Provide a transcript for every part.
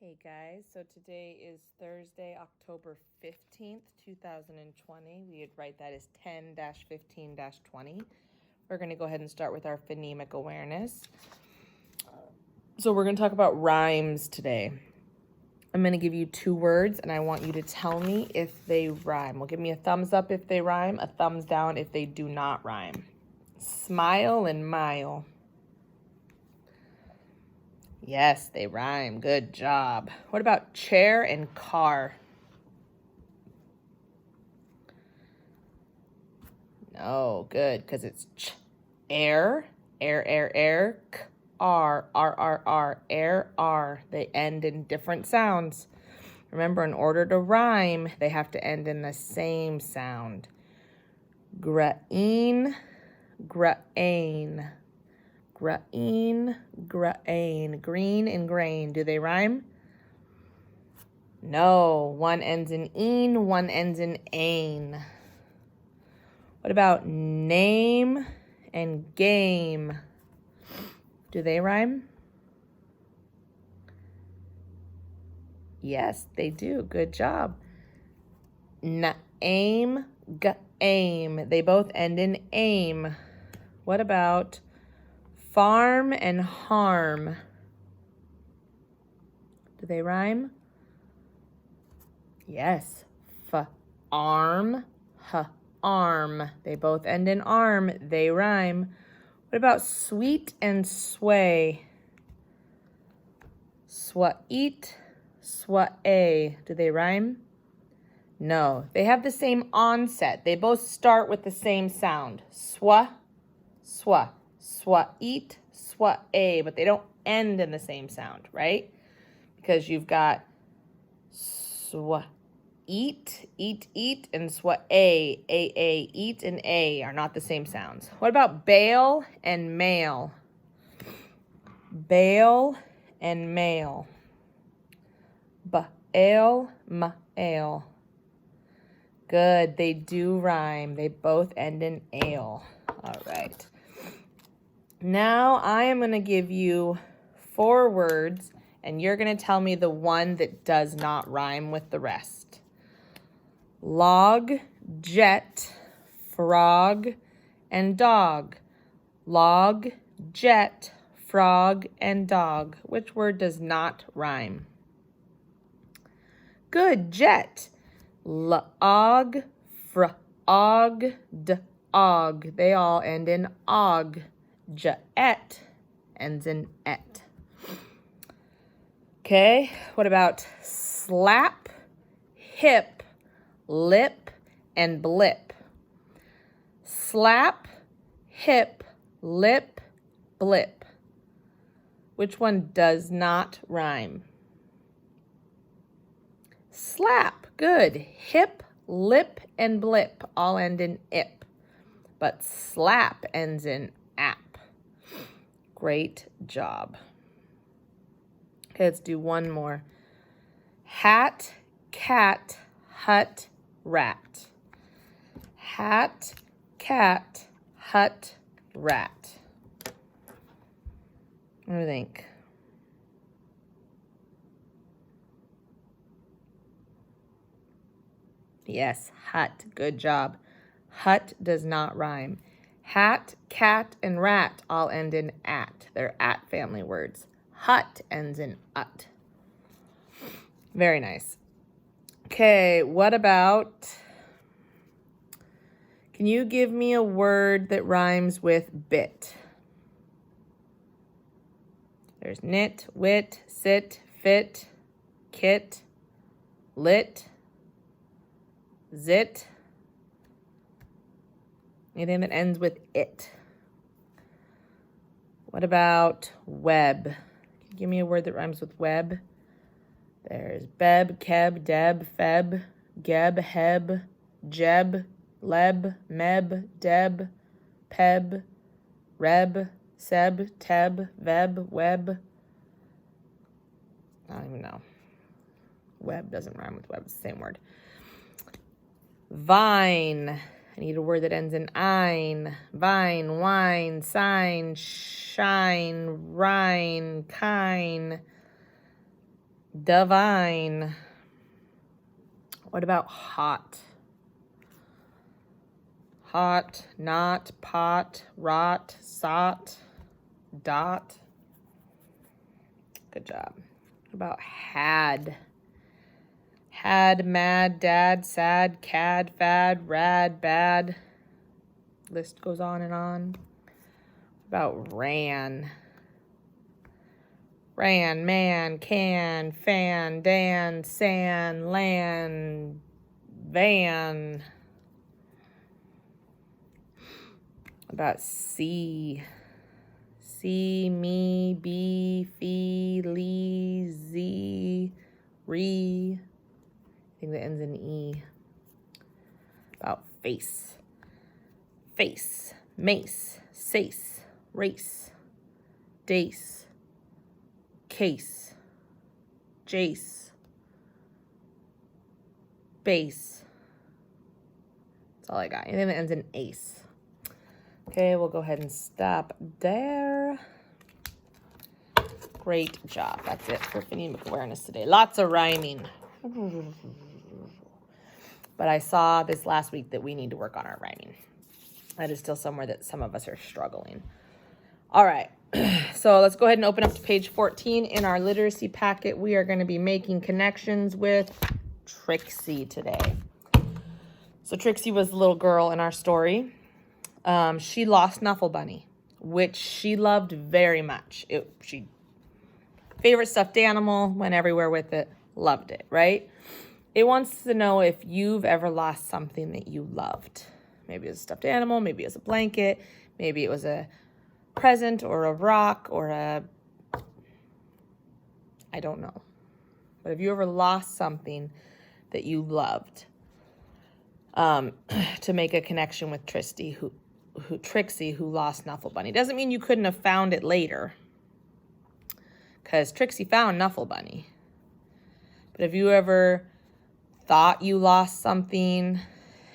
Hey guys, so today is Thursday, October 15th, 2020. We'd write that as 10-15-20. We're going to go ahead and start with our phonemic awareness. So we're going to talk about rhymes today. I'm going to give you two words and I want you to tell me if they rhyme. Well, give me a thumbs up if they rhyme, a thumbs down if they do not rhyme. Smile and mile. Yes, they rhyme. Good job. What about chair and car? No, good, because it's air, k, r, air, r. They end in different sounds. Remember, in order to rhyme, they have to end in the same sound. Grain, grain. Grain, grain. Green and grain. Do they rhyme? No. One ends in een, one ends in ain. What about name and game? Do they rhyme? Yes, they do. Good job. Aim, aim. They both end in aim. What about farm and harm? Do they rhyme? Yes. Arm, arm. They both end in arm. They rhyme. What about sweet and sway? Swait, sway. Do they rhyme? No. They have the same onset. They both start with the same sound. Swait, swait, sway. But they don't end in the same sound, right? Because you've got eat, and sway, eat, and a are not the same sounds. What about bail and mail? Bail and mail. Bail, mail. Good, they do rhyme. They both end in ale. All right. Now I am going to give you 4 words, and you're going to tell me the one that does not rhyme with the rest. Log, jet, frog, and dog. Log, jet, frog, and dog. Which word does not rhyme? Good, jet. Log, frog, dog. They all end in og. Jet ends in et. Okay, what about slap, hip, lip, and blip? Slap, hip, lip, blip. Which one does not rhyme? Slap, good. Hip, lip, and blip all end in ip, but slap ends in ap. Great job. Okay, let's do one more. Hat, cat, hut, rat. Hat, cat, hut, rat. What do you think? Yes, hut. Good job. Hut does not rhyme. Hat, cat, and rat all end in at. They're at family words. Hut ends in ut. Very nice. Okay, what about, can you give me a word that rhymes with bit? There's knit, wit, sit, fit, kit, lit, zit. Anything that ends with it. What about web? Can you give me a word that rhymes with web? There's beb, keb, deb, feb, geb, heb, jeb, leb, meb, deb, peb, reb, seb, teb, veb, web. I don't even know. Web doesn't rhyme with web. It's the same word. Vine. I need a word that ends in ein. Vine, wine, sign, shine, rhine, kine. Divine. What about hot? Hot, not, pot, rot, sot, dot. Good job. What about had? Had, mad, dad, sad, cad, fad, rad, bad. List goes on and on. What about ran? Ran, man, can, fan, dan, san, land, van. What about see? See, me, be, fee, lee, z, re. I think that ends in E. About face. Face, mace, sace, race, dace, case, jace, base. That's all I got. Anything that ends in ace. Okay, we'll go ahead and stop there. Great job. That's it for phonemic awareness today. Lots of rhyming. But I saw this last week that we need to work on our rhyming. That is still somewhere that some of us are struggling. All right. So let's go ahead and open up to page 14 in our literacy packet. We are going to be making connections with Trixie today. So Trixie was the little girl in our story. She lost Knuffle Bunny, which she loved very much. She favorite stuffed animal, went everywhere with it, loved it, right? It wants to know if you've ever lost something that you loved. Maybe it was a stuffed animal, maybe it was a blanket, maybe it was a present or a rock or I don't know. But have you ever lost something that you loved? To make a connection with Trixie, who lost Knuffle Bunny. Doesn't mean you couldn't have found it later, because Trixie found Knuffle Bunny. But have you ever thought you lost something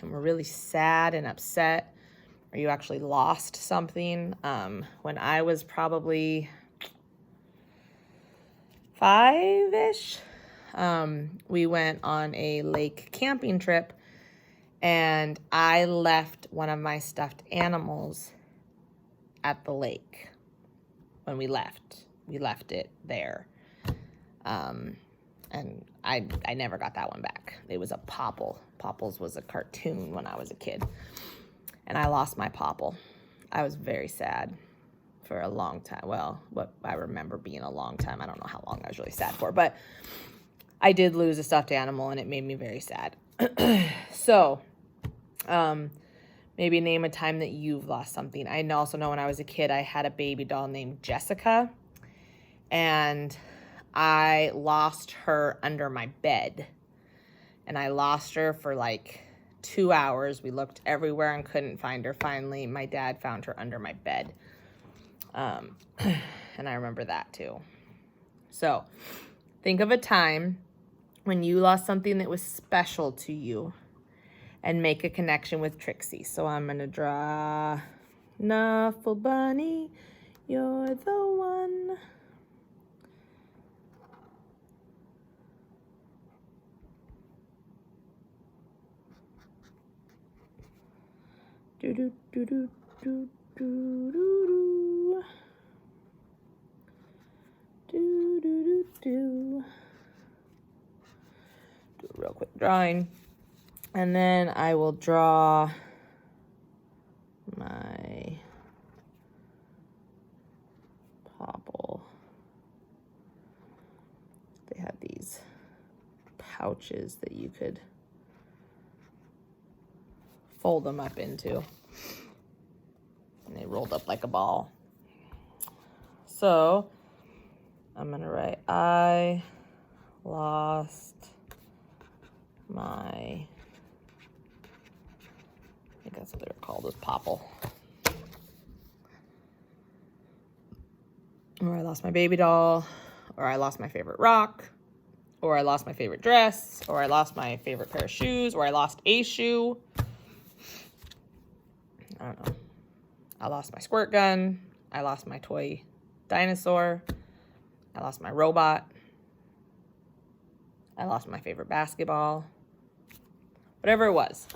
and were really sad and upset, or you actually lost something? When I was probably 5-ish, we went on a lake camping trip, and I left one of my stuffed animals at the lake when we left. We left it there. And I never got that one back. It was a Popple. Popples was a cartoon when I was a kid. And I lost my Popple. I was very sad for a long time. Well, what I remember being a long time. I don't know how long I was really sad for. But I did lose a stuffed animal, and it made me very sad. So, maybe name a time that you've lost something. I also know when I was a kid, I had a baby doll named Jessica, and I lost her under my bed, and I lost her for like 2 hours. We looked everywhere and couldn't find her. Finally, my dad found her under my bed. And I remember that too. So think of a time when you lost something that was special to you and make a connection with Trixie. So I'm going to draw Knuffle Bunny, you're the one. Do do do do do do do do do do do. Do a real quick drawing, and then I will draw my Popple. They had these pouches that you could fold them up into, and they rolled up like a ball. So I'm gonna write, I lost my, I think that's what they're called, is Popple. Or I lost my baby doll, or I lost my favorite rock, or I lost my favorite dress, or I lost my favorite pair of shoes, or I lost a shoe. I don't know. I lost my squirt gun. I lost my toy dinosaur. I lost my robot. I lost my favorite basketball. Whatever it was.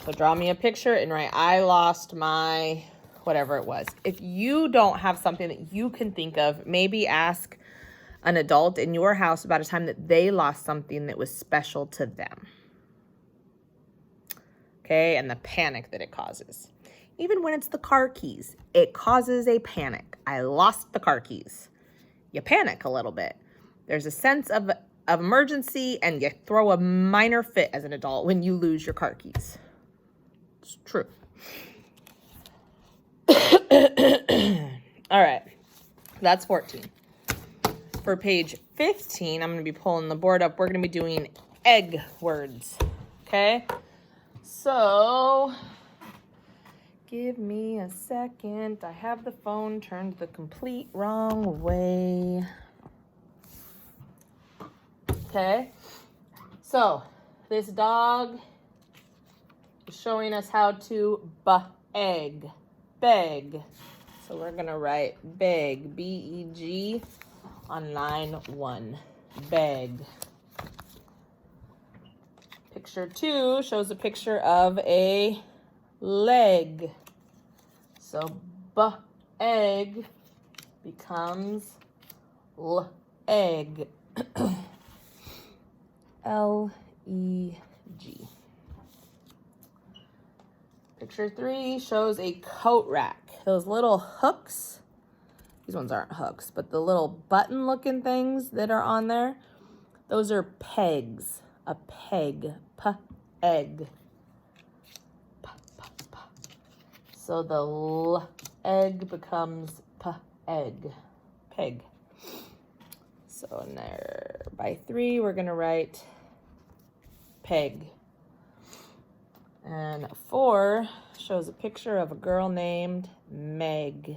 So draw me a picture and write, I lost my whatever it was. If you don't have something that you can think of, maybe ask an adult in your house about a time that they lost something that was special to them. Okay, and the panic that it causes. Even when it's the car keys, it causes a panic. I lost the car keys. You panic a little bit. There's a sense of emergency, and you throw a minor fit as an adult when you lose your car keys. It's true. All right, that's 14. For page 15, I'm going to be pulling the board up. We're going to be doing egg words, okay? So, give me a second. I have the phone turned the complete wrong way. Okay, so this dog is showing us how to beg. Beg. So we're going to write beg, B-E-G, on line 1. Beg. Picture 2 shows a picture of a leg. So b-egg becomes l-egg. L-E-G. Picture 3 shows a coat rack. Those little hooks, these ones aren't hooks, but the little button looking things that are on there, those are pegs. A peg, p-egg. So the l-egg becomes p-egg, peg. So in there, by 3, we're gonna write peg. And 4 shows a picture of a girl named Meg.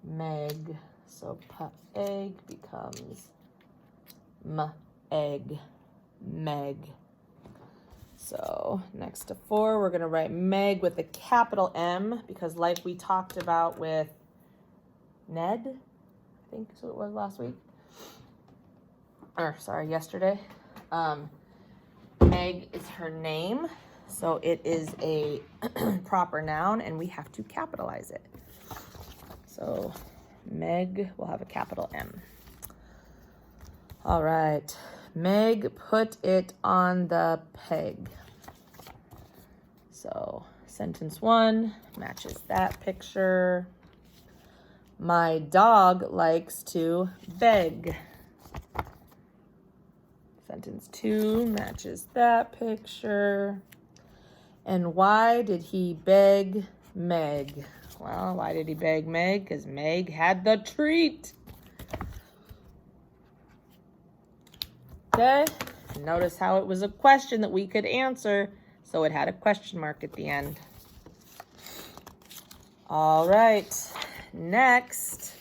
Meg. So p-egg becomes m-egg. Meg. So next to 4, we're going to write Meg with a capital M, because like we talked about with Ned, I think is what it was last week. Or sorry, yesterday. Meg is her name, so it is a proper noun, and we have to capitalize it. So Meg will have a capital M. All right. Meg put it on the peg. So sentence 1 matches that picture. My dog likes to beg. Sentence 2 matches that picture. And why did he beg Meg? Well, why did he beg Meg? Because Meg had the treat. Okay, notice how it was a question that we could answer, so it had a question mark at the end. All right, next,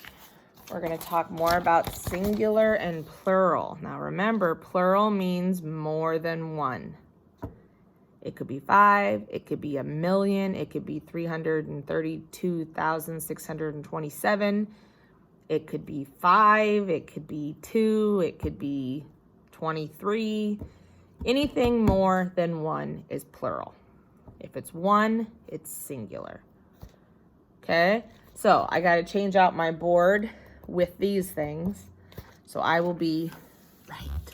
we're going to talk more about singular and plural. Now remember, plural means more than one. It could be 5, it could be 1,000,000, it could be 332,627, it could be 5, it could be 2, it could be 23. Anything more than 1 is plural. If it's 1, it's singular. Okay, so I got to change out my board with these things. So I will be right